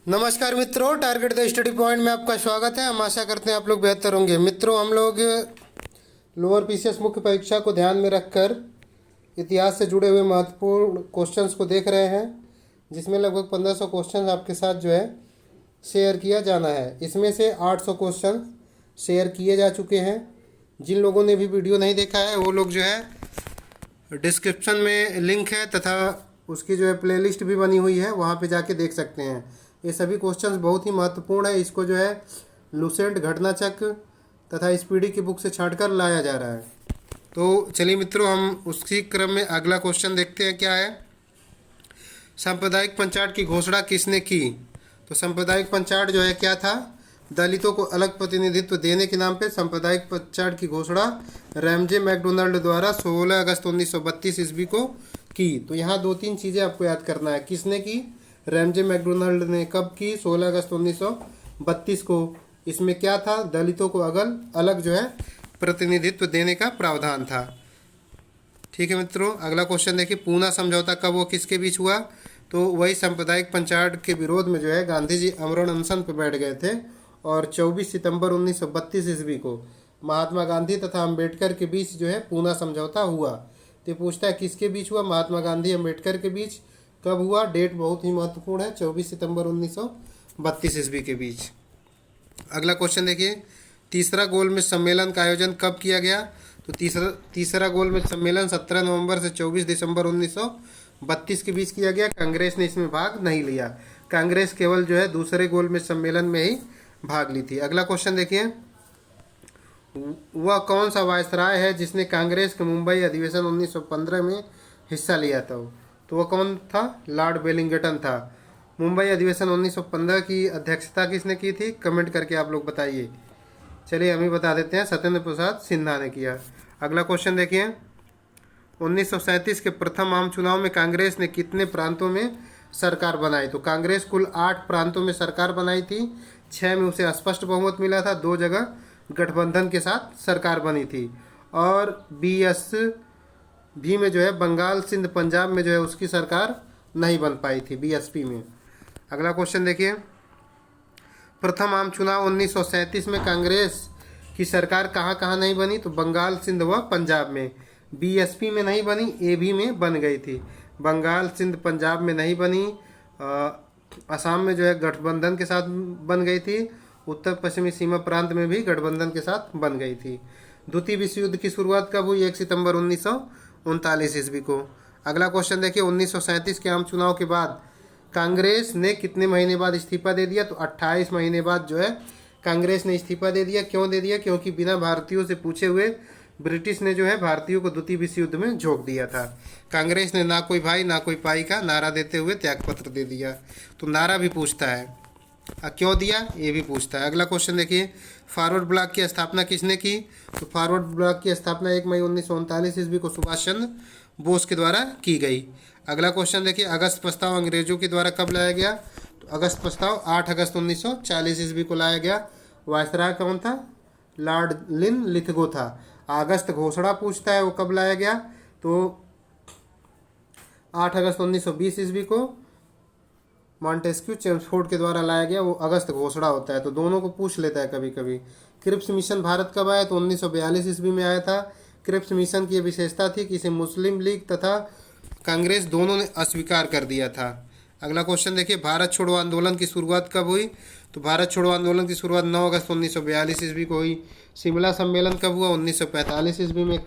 नमस्कार मित्रों, target the study point में आपका स्वागत है। हम आशा करते हैं आप लोग बेहतर होंगे। मित्रों, हम लोग लोअर पीसीएस मुख्य परीक्षा को ध्यान में रखकर इतिहास से जुड़े हुए महत्वपूर्ण क्वेश्चंस को देख रहे हैं, जिसमें लगभग 1500 क्वेश्चंस आपके साथ जो है शेयर किया जाना है। इसमें से 800 क्वेश्चन शेयर किए जा चुके हैं। जिन लोगों ने भी वीडियो नहीं देखा है वो लोग जो है डिस्क्रिप्शन में लिंक है तथा उसकी जो है प्लेलिस्ट भी बनी हुई है, वहाँ पे जाके देख सकते हैं। ये सभी क्वेश्चंस बहुत ही महत्वपूर्ण है। इसको जो है लुसेंट, घटनाचक्र तथा स्पीडी की बुक से छांटकर लाया जा रहा है। तो चलिए मित्रों, हम उसी क्रम में अगला क्वेश्चन देखते हैं क्या है। सांप्रदायिक पंचाट की घोषणा किसने की? तो सांप्रदायिक पंचाट जो है क्या था? दलितों को अलग प्रतिनिधित्व देने के नाम पे सांप्रदायिक पंचाट की घोषणा रैमजे मैकडोनाल्ड द्वारा 16 अगस्त 1932 ईस्वी को की। तो यहाँ दो तीन चीज़ें आपको याद करना है। किसने की? रैमजे मैकडोनाल्ड ने। कब की? 16 अगस्त 1932 को। इसमें क्या था? दलितों को अलग जो है प्रतिनिधित्व देने का प्रावधान था। ठीक है मित्रों, अगला क्वेश्चन देखिए। पूना समझौता कब वो किसके बीच हुआ? तो वही सांप्रदायिक पंचाट के विरोध में जो है गांधी जी आमरण अनशन पर बैठ गए थे और 24 सितंबर 1932 ईस्वी को महात्मा गांधी तथा अंबेडकर के बीच जो है पूना समझौता हुआ। तो पूछता है किसके बीच हुआ? महात्मा गांधी अंबेडकर के बीच। कब हुआ? डेट बहुत ही महत्वपूर्ण है, 24 सितंबर 1932 ईस्वी के बीच। अगला क्वेश्चन देखिए। तीसरा गोलमेज सम्मेलन का आयोजन कब किया गया? तो तीसरा गोलमेज सम्मेलन 17 नवंबर से 24 दिसंबर 1932 के बीच किया गया। कांग्रेस ने इसमें भाग नहीं लिया। कांग्रेस केवल जो है दूसरे गोलमेज सम्मेलन में ही भाग ली थी। अगला क्वेश्चन देखिए। वह कौन सा वायसराय है जिसने कांग्रेस के मुंबई अधिवेशन 1915 में हिस्सा लिया था? तो वह कौन था? लॉर्ड वेलिंगटन था। मुंबई अधिवेशन 1915 की अध्यक्षता किसने की थी? कमेंट करके आप लोग बताइए। चलिए हम ही बता देते हैं, सत्येंद्र प्रसाद सिन्हा ने किया। अगला क्वेश्चन देखिए। 1937 के प्रथम आम चुनाव में कांग्रेस ने कितने प्रांतों में सरकार बनाई? तो कांग्रेस कुल 8 प्रांतों में सरकार बनाई थी। 6 में उसे स्पष्ट बहुमत मिला था, 2 जगह गठबंधन के साथ सरकार बनी थी। और बीएसपी में जो है बंगाल, सिंध, पंजाब में जो है उसकी सरकार नहीं बन पाई थी, बीएसपी में। अगला क्वेश्चन देखिए। प्रथम आम चुनाव 1937 में कांग्रेस की सरकार कहाँ कहाँ नहीं बनी? तो बंगाल, सिंध व पंजाब में। बीएसपी में नहीं बनी, एबी में बन गई थी। बंगाल, सिंध, पंजाब में नहीं बनी। असम में जो है गठबंधन के साथ बन गई थी। उत्तर पश्चिमी सीमा प्रांत में भी गठबंधन के साथ बन गई थी। द्वितीय विश्व युद्ध की शुरुआत कब हुई? 1 सितंबर 1939 ईस्वी को। अगला क्वेश्चन देखिए। 1937 के आम चुनाव के बाद कांग्रेस ने कितने महीने बाद इस्तीफा दे दिया? तो 28 महीने बाद जो है कांग्रेस ने इस्तीफा दे दिया। क्यों दे दिया? क्योंकि बिना भारतीयों से पूछे हुए ब्रिटिश ने जो है भारतीयों को द्वितीय विश्व युद्ध में झोंक दिया था। कांग्रेस ने ना कोई भाई ना कोई पाई का नारा देते हुए त्यागपत्र दे दिया। तो नारा भी पूछता है, क्यों दिया ये भी पूछता है। अगला क्वेश्चन देखिए। फॉरवर्ड ब्लॉक की स्थापना किसने की? तो फॉरवर्ड ब्लॉक की स्थापना 1 मई 1939 ईस्वी को सुभाष चंद्र बोस के द्वारा की गई। अगला क्वेश्चन देखिए। अगस्त प्रस्ताव अंग्रेजों के द्वारा कब लाया गया? तो अगस्त प्रस्ताव 8 अगस्त 1940 ईस्वी को लाया गया। वायसराय कौन था? लॉर्ड लिनलिथगो था। अगस्त घोषणा पूछता है, वो कब लाया गया? तो 8 अगस्त 1920 ईस्वी को मॉन्टेस्क्यू चेम्सफोर्ड के द्वारा लाया गया। वो अगस्त घोषणा होता है, तो दोनों को पूछ लेता है कभी कभी। क्रिप्स मिशन भारत कब आया? तो 1942 ईस्वी में आया था। क्रिप्स मिशन की विशेषता थी कि इसे मुस्लिम लीग तथा कांग्रेस दोनों ने अस्वीकार कर दिया था। अगला क्वेश्चन देखिए। भारत छोड़ो आंदोलन की शुरुआत कब हुई? तो भारत छोड़ो आंदोलन की शुरुआत 9 अगस्त 1942 ईस्वी को हुई। शिमला सम्मेलन कब हुआ? 1945 ईस्वी में।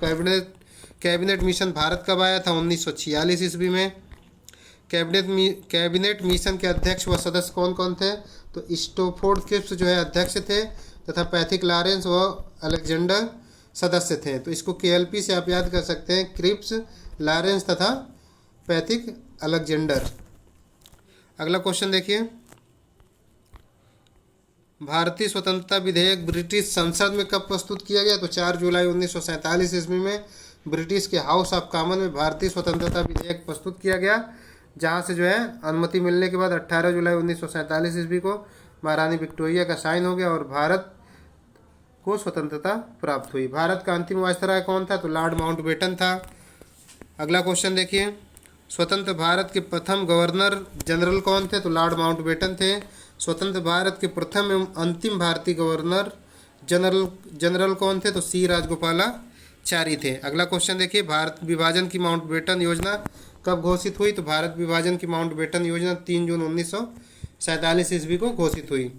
कैबिनेट मिशन भारत कब आया था? 1946 ईस्वी में। कैबिनेट मिशन के अध्यक्ष व सदस्य कौन कौन थे? तो स्टोफोर्ड क्रिप्स जो है अध्यक्ष थे तथा पैथिक लॉरेंस व अलेक्जेंडर सदस्य थे। तो इसको केएलपी से आप याद कर सकते हैं, क्रिप्स, लॉरेंस तथा पैथिक अलेक्जेंडर। अगला क्वेश्चन देखिए। भारतीय स्वतंत्रता विधेयक ब्रिटिश संसद में कब प्रस्तुत किया गया? तो 4 जुलाई 1947 ईस्वी में ब्रिटिश के हाउस ऑफ कॉमन में भारतीय स्वतंत्रता विधेयक प्रस्तुत किया गया, जहां से जो है अनुमति मिलने के बाद 18 जुलाई 1947 ईस्वी को महारानी विक्टोरिया का साइन हो गया और भारत को स्वतंत्रता प्राप्त हुई। भारत का अंतिम वायसराय कौन था? तो लॉर्ड माउंटबेटन था। अगला क्वेश्चन देखिए। स्वतंत्र भारत के प्रथम गवर्नर जनरल कौन थे? तो लॉर्ड माउंटबेटन थे। स्वतंत्र भारत के प्रथम एवं अंतिम भारतीय गवर्नर जनरल कौन थे? तो सी राजगोपालाचारी थे। अगला क्वेश्चन देखिए, भारत विभाजन की माउंटबेटन योजना कब घोषित हुई? तो भारत विभाजन की माउंटबेटन योजना 3 जून 1947 ईस्वी को घोषित हुई।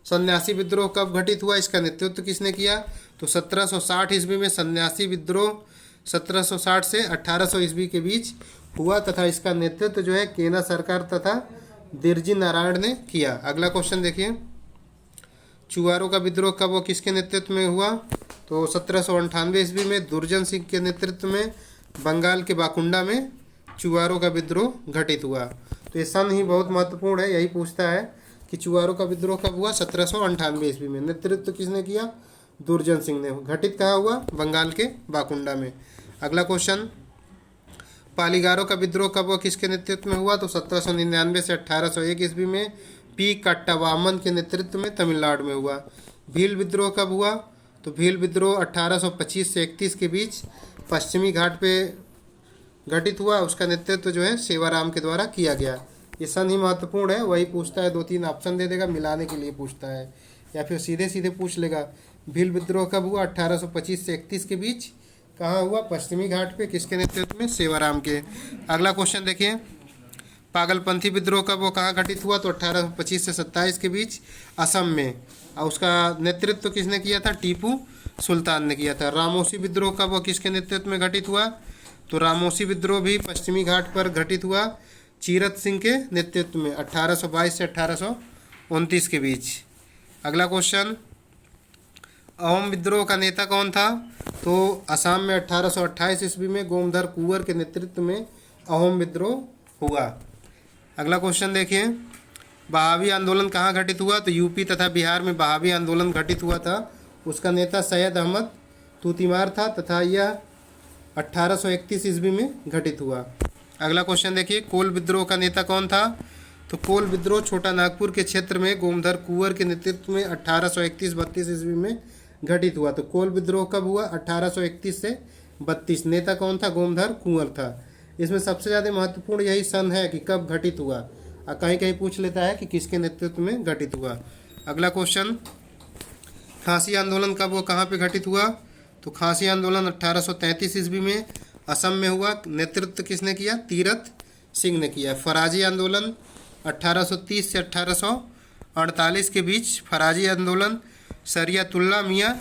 सन्यासी विद्रोह कब घटित हुआ? इसका नेतृत्व किसने किया? तो 1760 ईस्वी में सन्यासी विद्रोह 1760 से 1800 ईस्वी के बीच हुआ तथा इसका नेतृत्व जो है केंद्र सरकार तथा दिरजी नारायण ने किया। अगला क्वेश्चन देखिए, चुवारों का विद्रोह कब और किसके नेतृत्व में हुआ? तो 1798 ईस्वी में दुर्जन सिंह के नेतृत्व में बंगाल के बाकुंडा में चुवारों का विद्रोह घटित हुआ। तो ये सन ही बहुत महत्वपूर्ण है, यही पूछता है कि चुवारों का विद्रोह कब हुआ? 1798 ईस्वी में। नेतृत्व किसने किया? दुर्जन सिंह ने। घटित कहाँ हुआ? बंगाल के बाकुंडा में। अगला क्वेश्चन, पालीगारों का विद्रोह कब और किसके नेतृत्व में हुआ? तो 1799 से 1801 ईस्वी में पी कट्टावामन के नेतृत्व में तमिलनाडु में हुआ। भील विद्रोह कब हुआ? तो भील विद्रोह 1825 से 31 के बीच पश्चिमी घाट पे घटित हुआ। उसका नेतृत्व जो है सेवाराम के द्वारा किया गया। ये सन ही महत्वपूर्ण है, वही पूछता है, 2-3 ऑप्शन दे देगा, मिलाने के लिए पूछता है या फिर सीधे सीधे पूछ लेगा। भील विद्रोह कब हुआ? 1825 से 31 के बीच। कहाँ हुआ? पश्चिमी घाट पे। किसके नेतृत्व में? सेवाराम के। अगला क्वेश्चन देखिए, पागलपंथी विद्रोह कब वो कहाँ घटित हुआ? तो 1825 से 27 के बीच असम में। और उसका नेतृत्व किसने किया था? टीपू सुल्तान ने किया था। रामोसी विद्रोह कब वो किसके नेतृत्व में घटित हुआ? तो रामोसी विद्रोह भी पश्चिमी घाट पर घटित हुआ चीरत सिंह के नेतृत्व में 1822 से 1829 के बीच। अगला क्वेश्चन, अहोम विद्रोह का नेता कौन था? तो असम में 1828 ईस्वी में गोमधर कुंवर के नेतृत्व में अहोम विद्रोह हुआ। अगला क्वेश्चन देखिए, बहावी आंदोलन कहाँ घटित हुआ? तो यूपी तथा बिहार में बहावी आंदोलन घटित हुआ था। उसका नेता सैयद अहमद तूतीमार था तथा यह 1831 ईस्वी में घटित हुआ। अगला क्वेश्चन देखिए, कोल विद्रोह का नेता कौन था? तो कोल विद्रोह छोटा नागपुर के क्षेत्र में गोमधर कुंवर के नेतृत्व में 1831-32 ईस्वी में घटित हुआ। तो कोल विद्रोह कब हुआ? 1831 से 32। नेता कौन था? गोमधर कुंवर था। इसमें सबसे ज़्यादा महत्वपूर्ण यही सन है कि कब घटित हुआ, और कहीं कहीं पूछ लेता है कि किसके नेतृत्व में घटित हुआ। अगला क्वेश्चन, खांसी आंदोलन कब वो कहाँ पे घटित हुआ? तो खांसी आंदोलन 1833 ईस्वी में असम में हुआ। नेतृत्व किसने किया? तीरथ सिंह ने किया। फराजी आंदोलन 1830 से 1848 के बीच फराजी आंदोलन शरियतुल्लाह मियाँ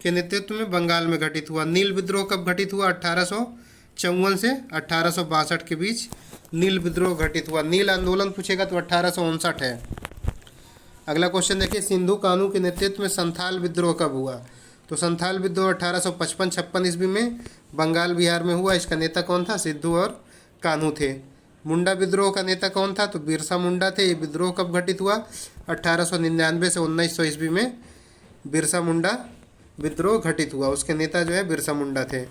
के नेतृत्व में बंगाल में घटित हुआ। नील विद्रोह कब घटित हुआ? 1854 से 1862 के बीच नील विद्रोह घटित हुआ। नील आंदोलन पूछेगा तो 1859 है। अगला क्वेश्चन देखिए, सिंधु कानू के नेतृत्व में संथाल विद्रोह कब हुआ? तो संथाल विद्रोह 1855-56 ईस्वी में बंगाल बिहार में हुआ। इसका नेता कौन था? सिद्धू और कान्हू थे। मुंडा विद्रोह का नेता कौन था? तो बिरसा मुंडा थे। ये विद्रोह कब घटित हुआ? 1899 से 1900 ईस्वी में बिरसा मुंडा विद्रोह घटित हुआ। उसके नेता जो है बिरसा मुंडा थे।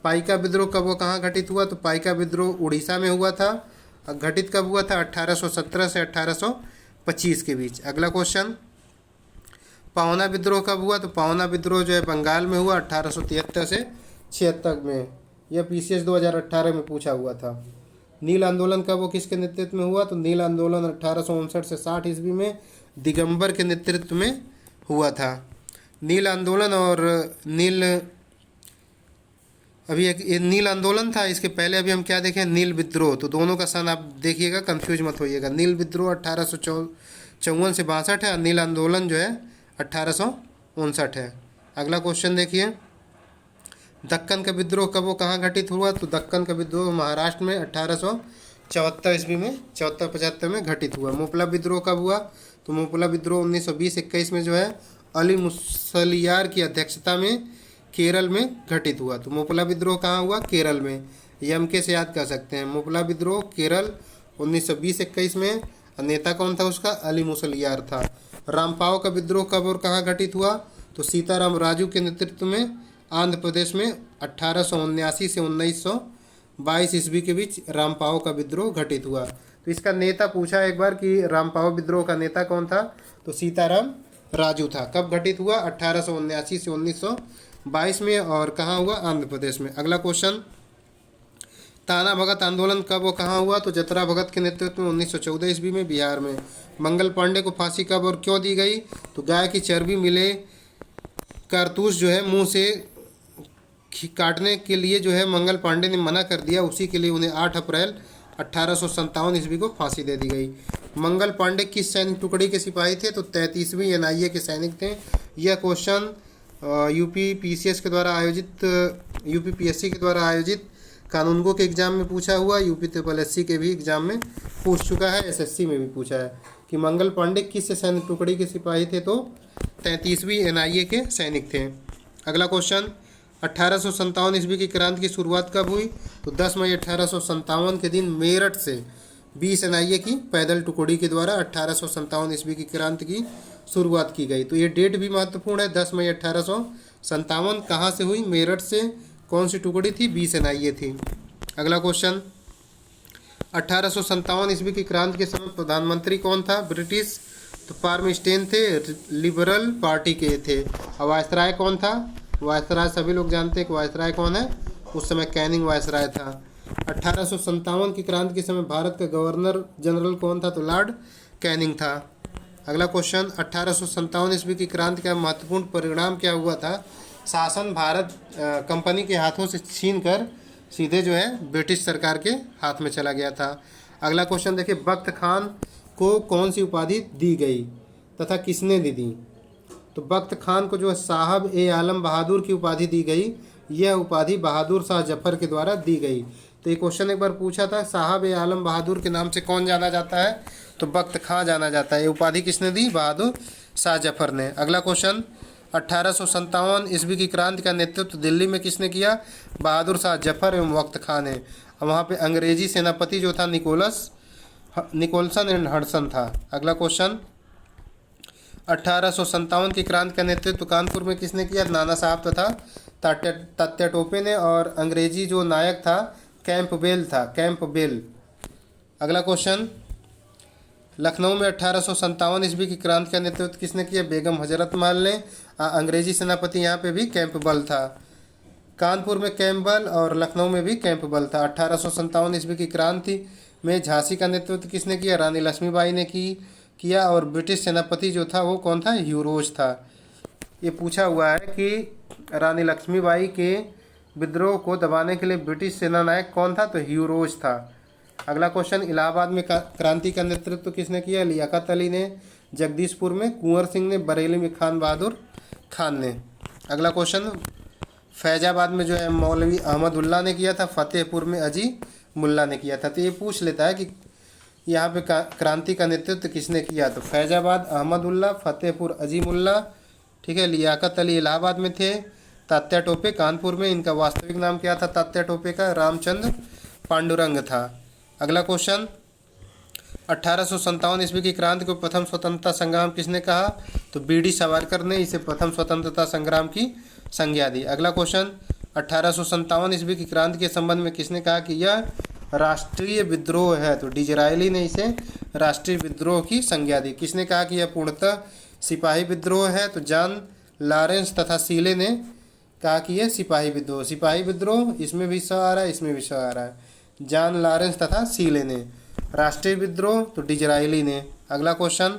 पाइका विद्रोह कब वो कहाँ घटित हुआ? तो पाइका विद्रोह उड़ीसा में हुआ था। घटित कब हुआ था? 1817 से 1825 के बीच। अगला क्वेश्चन, पावना विद्रोह कब हुआ? तो पावना विद्रोह जो है बंगाल में हुआ 1873 से 76 में। यह PCS 2018 में पूछा हुआ था। नील आंदोलन कब वो किसके नेतृत्व में हुआ? तो नील आंदोलन 1859 से 60 ईस्वी में दिगंबर के नेतृत्व में हुआ था। नील आंदोलन और अभी एक ये नील आंदोलन था, इसके पहले अभी हम क्या देखें? नील विद्रोह। तो दोनों का सन आप देखिएगा, कंफ्यूज मत होइएगा। नील विद्रोह 1854 से 62 है और नील आंदोलन जो है 1859 है। अगला क्वेश्चन देखिए, दक्कन का विद्रोह कब वो कहाँ घटित हुआ? तो दक्कन का विद्रोह महाराष्ट्र में 1874 ईस्वी में 74-75 में घटित हुआ। मोपला विद्रोह कब हुआ? तो मोपला विद्रोह 1920-21 में जो है अली मुसलियार की अध्यक्षता में केरल में घटित हुआ। तो मोपला विद्रोह कहाँ हुआ? केरल में। MK से याद कर सकते हैं। मोपला विद्रोह केरल 1920-21 में। नेता कौन था उसका? अली मुसलियार था। रामपाव का विद्रोह कब और कहाँ घटित हुआ? तो सीताराम राजू के नेतृत्व में आंध्र प्रदेश में 1879 से 1922 ईस्वी के बीच रामपाव का विद्रोह घटित हुआ। तो इसका नेता पूछा एक बार कि रामपाव विद्रोह का नेता कौन था? तो सीताराम राजू था। कब घटित हुआ? 1879 से 1922 में। और कहाँ हुआ? आंध्र प्रदेश में। अगला क्वेश्चन, ताना भगत आंदोलन कब और कहाँ हुआ? तो जतरा भगत के नेतृत्व में 1914 ईस्वी में बिहार में। मंगल पांडे को फांसी कब और क्यों दी गई? तो गाय की चर्बी मिले कारतूस जो है मुंह से काटने के लिए जो है मंगल पांडे ने मना कर दिया, उसी के लिए उन्हें 8 अप्रैल 1857 ईस्वी को फांसी दे दी गई। मंगल पांडे किस सैनिक टुकड़ी के सिपाही थे? तो 33वीं एनआईए के सैनिक थे। यह क्वेश्चन यूपीपीएससी के द्वारा आयोजित कानूनगो के एग्जाम में पूछा हुआ, यूपीएससी के भी एग्जाम में पूछ चुका है, एसएससी में भी पूछा है कि मंगल पांडे किस सैनिक टुकड़ी के सिपाही थे? तो 33वीं एनआईए के सैनिक थे। अगला क्वेश्चन, 1857 ईस्वी की क्रांति की शुरुआत कब हुई? तो 10 मई 1857 के दिन मेरठ से 20 एनआईए की पैदल टुकड़ी के द्वारा 1857 ईस्वी की क्रांति की शुरुआत की गई। तो ये डेट भी महत्वपूर्ण है, 10 मई 1857 कहाँ से हुई? मेरठ से। कौन सी टुकड़ी थी? 20 एनआईए थी। अगला क्वेश्चन, 1857 ईस्वी की क्रांति के समय प्रधानमंत्री कौन था? ब्रिटिश। तो पार्मस्टेन थे, लिबरल पार्टी के थे। और वायसराय कौन था? वायसराय सभी लोग जानते हैं कि वायसराय कौन है, उस समय कैनिंग वायसराय था। 1857 की क्रांति के समय भारत का गवर्नर जनरल कौन था? तो लॉर्ड कैनिंग था। अगला क्वेश्चन, 1857 ईस्वी की क्रांति का महत्वपूर्ण परिणाम क्या हुआ था? शासन भारत कंपनी के हाथों से छीनकर सीधे जो है ब्रिटिश सरकार के हाथ में चला गया था। अगला क्वेश्चन देखिए, बख्त खान को कौन सी उपाधि दी गई तथा किसने दी? तो बख्त खान को जो है साहब ए आलम बहादुर की उपाधि दी गई। यह उपाधि बहादुर शाह जफर के द्वारा दी गई। तो ये क्वेश्चन एक बार पूछा था, साहब ए आलम बहादुर के नाम से कौन जाना जाता है? तो बख्त खां जाना जाता है। ये उपाधि किसने दी? बहादुर शाह जफर ने। अगला क्वेश्चन, 1857 ईस्वी की क्रांति का नेतृत्व दिल्ली में किसने किया? बहादुर शाह जफर एवं बख्त खां ने। वहाँ पे अंग्रेजी सेनापति जो था निकोलसन एंड हडसन था। अगला क्वेश्चन, 1857 की क्रांति का नेतृत्व कानपुर में किसने किया? नाना साहब तथा तात्या टोपे ने। और अंग्रेजी जो नायक था कैंपबेल था, कैंपबेल। अगला क्वेश्चन, लखनऊ में 1857 ईस्वी की क्रांति का नेतृत्व किसने किया? बेगम हजरत महल ने। अंग्रेजी सेनापति यहाँ पे भी कैंपबेल था। कानपुर में कैंपबेल और लखनऊ में भी कैंपबेल था। 1857 ईस्वी की क्रांति में झांसी का नेतृत्व किसने किया? रानी लक्ष्मीबाई ने किया। और ब्रिटिश सेनापति जो था वो कौन था? ह्यूरोज था। ये पूछा हुआ है कि रानी लक्ष्मीबाई के विद्रोह को दबाने के लिए ब्रिटिश सेनानायक कौन था? तो ह्यूरोज था। अगला क्वेश्चन, इलाहाबाद में क्रांति का नेतृत्व किसने किया? लियाकत अली ने। जगदीशपुर में कुंवर सिंह ने। बरेली में खान बहादुर खान ने। अगला क्वेश्चन, फैजाबाद में जो है मौलवी अहमदुल्ला ने किया था। फतेहपुर में अजी मुल्ला ने किया था। तो ये पूछ लेता है कि यहाँ पे क्रांति का नेतृत्व किसने किया? तो फैजाबाद अहमदुल्ला, फतेहपुर अजी मुल्ला, ठीक है। लियाकत अली इलाहाबाद में थे, तात्या टोपे कानपुर में। इनका वास्तविक नाम क्या था तात्या टोपे का? रामचंद्र पांडुरंग था। अगला क्वेश्चन, 1857 ईस्वी की क्रांति को प्रथम स्वतंत्रता संग्राम किसने कहा? तो बीडी सावरकर ने इसे प्रथम स्वतंत्रता संग्राम की संज्ञा दी। अगला क्वेश्चन, 1857 ईस्वी की क्रांति के संबंध में किसने कहा कि यह राष्ट्रीय विद्रोह है? तो डिजरायली ने इसे राष्ट्रीय विद्रोह की संज्ञा दी। किसने कहा कि यह पूर्णतः सिपाही विद्रोह है? तो जॉन लॉरेंस तथा सीले ने कहा कि यह सिपाही विद्रोह, इसमें भी स आ रहा है, इसमें भी स आ रहा है। जॉन लॉरेंस तथा सीले ने। राष्ट्रीय विद्रोह तो डिजरायली ने। अगला क्वेश्चन,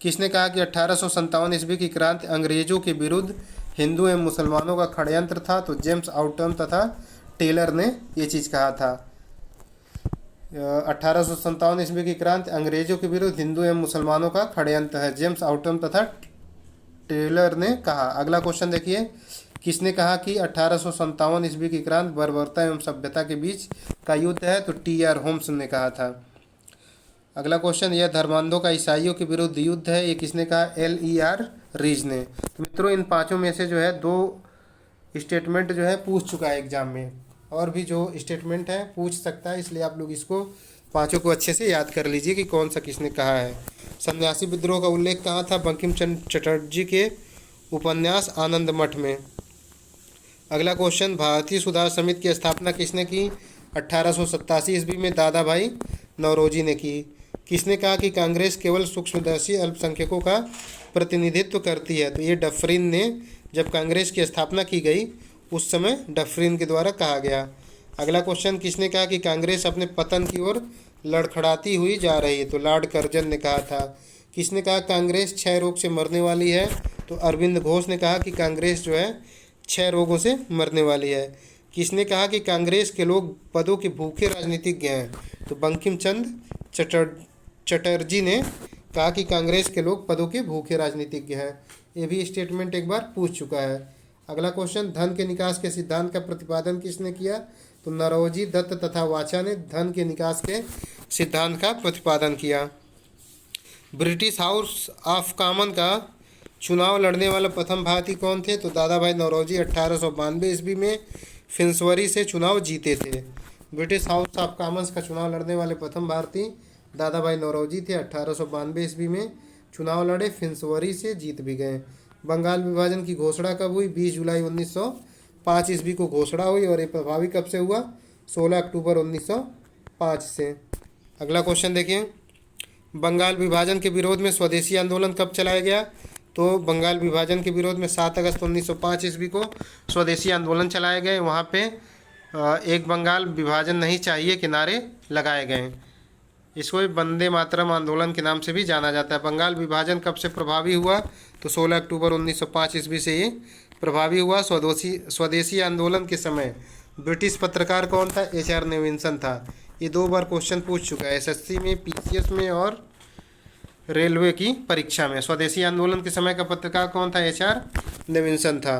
किसने कहा कि 1857 ईस्वी की क्रांति अंग्रेजों के विरुद्ध हिंदू एवं मुसलमानों का षड्यंत्र था? तो जेम्स आउटम तथा टेलर ने ये चीज़ कहा था। 1857 ईस्वी की क्रांति अंग्रेजों के विरुद्ध हिंदू एवं मुसलमानों का षड्यंत्र है, जेम्स आउटम तथा टेलर ने कहा। अगला क्वेश्चन देखिए, किसने कहा कि 1857 ईस्वी की क्रांति बर्बरता एवं सभ्यता के बीच का युद्ध है? तो टी.आर. होम्स ने कहा था। अगला क्वेश्चन, यह धर्मांधों का ईसाइयों के विरुद्ध युद्ध है, ये किसने कहा? L.E.R. रीज ने। तो मित्रों, इन पांचों में से जो है 2 स्टेटमेंट जो है पूछ चुका है एग्जाम में, और भी जो स्टेटमेंट है पूछ सकता है, इसलिए आप लोग इसको पांचों को अच्छे से याद कर लीजिए कि कौन सा किसने कहा है। सन्यासी विद्रोह का उल्लेख कहाँ था? बंकिम चंद्र चटर्जी के उपन्यास आनंद मठ में। अगला क्वेश्चन, भारतीय सुधार समिति की स्थापना किसने की? 1887 ईस्वी में दादा भाई नौरोजी ने की। किसने कहा कि कांग्रेस केवल सूक्ष्मदर्शी अल्पसंख्यकों का प्रतिनिधित्व करती है? तो ये डफरिन ने। जब कांग्रेस की स्थापना की गई उस समय डफरिन के द्वारा कहा गया। अगला क्वेश्चन, किसने कहा कि कांग्रेस अपने पतन की ओर लड़खड़ाती हुई जा रही है? तो लॉर्ड कर्जन ने कहा था। किसने कहा कांग्रेस क्षय रोग से मरने वाली है? तो अरविंद घोष ने कहा कि कांग्रेस जो है क्षय रोगों से मरने वाली है। किसने कहा कि कांग्रेस के लोग पदों के भूखे राजनीतिज्ञ हैं? तो बंकिम चंद्र चटर्जी ने कहा कि कांग्रेस के लोग पदों के भूखे राजनीतिज्ञ हैं। ये भी स्टेटमेंट एक बार पूछ चुका है। अगला क्वेश्चन, धन के निकास के सिद्धांत का प्रतिपादन किसने किया? तो नरौजी दत्त तथा वाचा ने धन के निकास के सिद्धांत का प्रतिपादन किया। ब्रिटिश हाउस ऑफ कॉमन का चुनाव लड़ने वाला प्रथम भारतीय कौन थे? तो दादा भाई नौरोजी 1892 ईस्वी में फिंसवरी से चुनाव जीते थे। ब्रिटिश हाउस ऑफ कॉमन्स का चुनाव लड़ने वाले प्रथम भारतीय दादा भाई नौरोजी थे। 1892 ईस्वी में चुनाव लड़े, फिंसवरी से जीत भी गए। बंगाल विभाजन की घोषणा कब हुई? 20 जुलाई 1905 ईस्वी को घोषणा हुई और ये प्रभावी कब से हुआ? 16 अक्टूबर 1905 से। अगला क्वेश्चन देखिए, बंगाल विभाजन के विरोध में स्वदेशी आंदोलन कब चलाया गया? तो बंगाल विभाजन के विरोध में 7 अगस्त 1905 ईस्वी को स्वदेशी आंदोलन चलाए गए। वहाँ पे एक बंगाल विभाजन नहीं चाहिए के नारे लगाए गए। इसको वंदे मातरम आंदोलन के नाम से भी जाना जाता है। बंगाल विभाजन कब से प्रभावी हुआ? तो 16 अक्टूबर 1905 ईस्वी से ये प्रभावी हुआ। स्वदेशी आंदोलन के समय ब्रिटिश पत्रकार कौन था? HR नेविल्सन था। ये 2 बार क्वेश्चन पूछ चुका है, SSC में, PCS में और रेलवे की परीक्षा में। स्वदेशी आंदोलन के समय का पत्रकार कौन था? HR नेविल्सन था।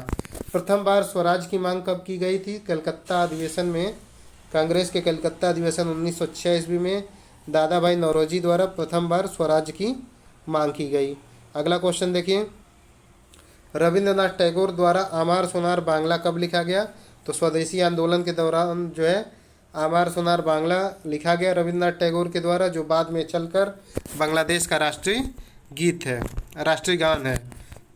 प्रथम बार स्वराज की मांग कब की गई थी? कलकत्ता अधिवेशन में। कांग्रेस के कलकत्ता अधिवेशन 1906 ईस्वी में दादा भाई नौरोजी द्वारा प्रथम बार स्वराज की मांग की गई। अगला क्वेश्चन देखिए, रविंद्रनाथ टैगोर द्वारा आमार सोनार बांग्ला कब लिखा गया? तो स्वदेशी आंदोलन के दौरान जो है आमार सोनार बांग्ला लिखा गया रविंद्रनाथ टैगोर के द्वारा, जो बाद में चलकर बांग्लादेश का राष्ट्रीय गीत है, राष्ट्रीय गान है।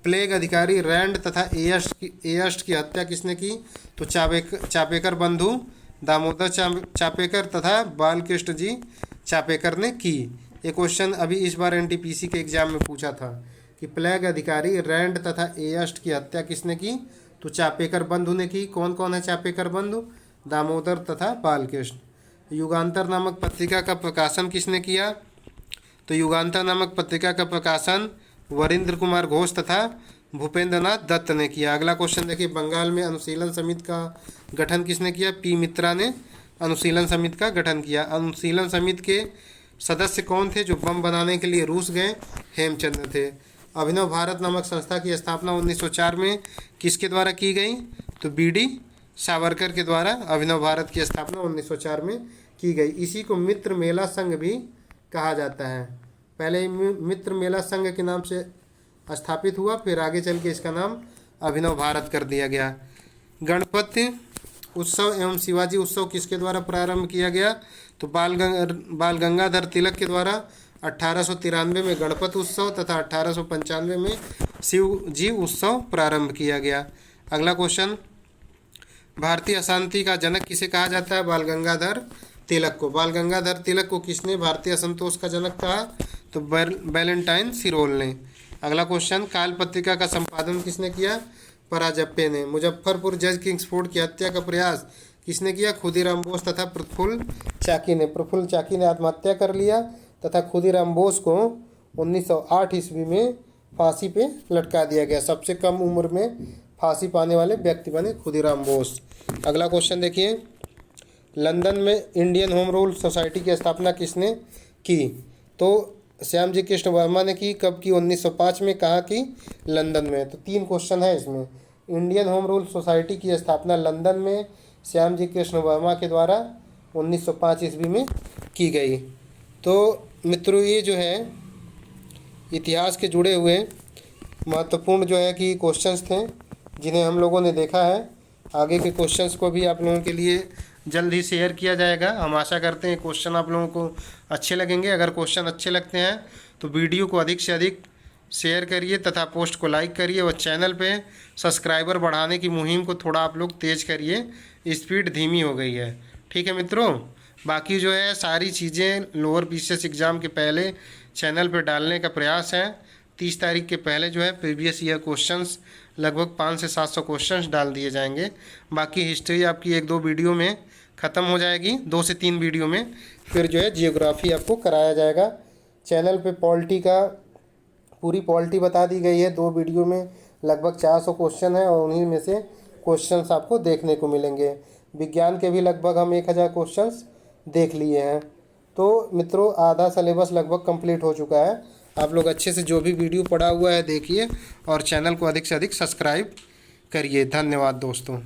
प्लेग अधिकारी रैंड तथा एयस्ट की हत्या किसने की? तो चापेकर बंधु दामोदर चापेकर तथा बालकृष्ण जी चापेकर ने की। ये क्वेश्चन अभी इस बार NTPC के एग्जाम में पूछा था कि प्लेग अधिकारी रैंड तथा एयस्ट की हत्या किसने की? तो चापेकर बंधु ने की। कौन कौन है चापेकर बंधु? दामोदर तथा बालकृष्ण। युगांतर नामक पत्रिका का प्रकाशन किसने किया? तो युगांतर नामक पत्रिका का प्रकाशन वरिंद्र कुमार घोष तथा भूपेंद्र नाथ दत्त ने किया। अगला क्वेश्चन देखिए, बंगाल में अनुशीलन समिति का गठन किसने किया? P मित्रा ने अनुशीलन समिति का गठन किया। अनुशीलन समिति के सदस्य कौन थे जो बम बनाने के लिए रूस गए? हेमचंद्र थे। अभिनव भारत नामक संस्था की स्थापना 1904 में किसके द्वारा की गई? तो BD सावरकर के द्वारा अभिनव भारत की स्थापना 1904 में की गई। इसी को मित्र मेला संघ भी कहा जाता है। पहले मित्र मेला संघ के नाम से स्थापित हुआ, फिर आगे चल के इसका नाम अभिनव भारत कर दिया गया। गणपति उत्सव एवं शिवाजी उत्सव किसके द्वारा प्रारंभ किया गया? तो बाल गंगाधर तिलक के द्वारा 1893 में गणपति उत्सव तथा 1895 में शिव जी उत्सव प्रारंभ किया गया। अगला क्वेश्चन, भारतीय अशांति का जनक किसे कहा जाता है? बाल गंगाधर तिलक को। बाल गंगाधर तिलक को किसने भारतीय असंतोष का जनक कहा? तो वैलेंटाइन सिरोल ने। अगला क्वेश्चन, काल पत्रिका का संपादन किसने किया? पराजप्पे ने। मुजफ्फरपुर जज किंग्सफोर्ड की हत्या का प्रयास किसने किया? खुदीराम बोस तथा प्रफुल्ल चाकी ने। प्रफुल्ल चाकी ने आत्महत्या कर लिया तथा खुदीराम बोस को 1908 ईस्वी में फांसी पे लटका दिया गया। सबसे कम उम्र में फांसी पाने वाले व्यक्ति बने खुदीराम बोस। अगला क्वेश्चन देखिए, लंदन में इंडियन होम रूल सोसाइटी की स्थापना किसने की? तो श्यामजी कृष्ण वर्मा ने की। कब की? 1905 में। कहाँ की? लंदन में। तो 3 क्वेश्चन है इसमें। इंडियन होम रूल सोसाइटी की स्थापना लंदन में श्यामजी कृष्ण वर्मा के द्वारा 1905 ईस्वी में की गई। तो मित्रों, ये जो है इतिहास के जुड़े हुए महत्वपूर्ण जो है कि क्वेश्चंस थे जिन्हें हम लोगों ने देखा है। आगे के क्वेश्चंस को भी आप लोगों के लिए जल्द ही शेयर किया जाएगा। हम आशा करते हैं क्वेश्चन आप लोगों को अच्छे लगेंगे। अगर क्वेश्चन अच्छे लगते हैं तो वीडियो को अधिक से अधिक शेयर करिए तथा पोस्ट को लाइक करिए और चैनल पे सब्सक्राइबर बढ़ाने की मुहिम को थोड़ा आप लोग तेज़ करिए, स्पीड धीमी हो गई है। ठीक है मित्रों, बाकी जो है सारी चीज़ें लोअर PCS एग्ज़ाम के पहले चैनल पर डालने का प्रयास है। 30 तारीख के पहले जो है प्रीवियस ईयर क्वेश्चंस लगभग 500 से 700 क्वेश्चंस डाल दिए जाएंगे। बाकी हिस्ट्री आपकी 1-2 वीडियो में ख़त्म हो जाएगी, 2 से 3 वीडियो में। फिर जो है जियोग्राफी आपको कराया जाएगा। चैनल पे पॉलिटी का पूरी पॉलिटी बता दी गई है 2 वीडियो में। लगभग 400 क्वेश्चन है और उन्हीं में से क्वेश्चंस आपको देखने को मिलेंगे। विज्ञान के भी लगभग हम 1000 क्वेश्चंस देख लिए हैं। तो मित्रों आधा सिलेबस लगभग कंप्लीट हो चुका है। आप लोग अच्छे से जो भी वीडियो पड़ा हुआ है देखिए और चैनल को अधिक से अधिक सब्सक्राइब करिए। धन्यवाद दोस्तों।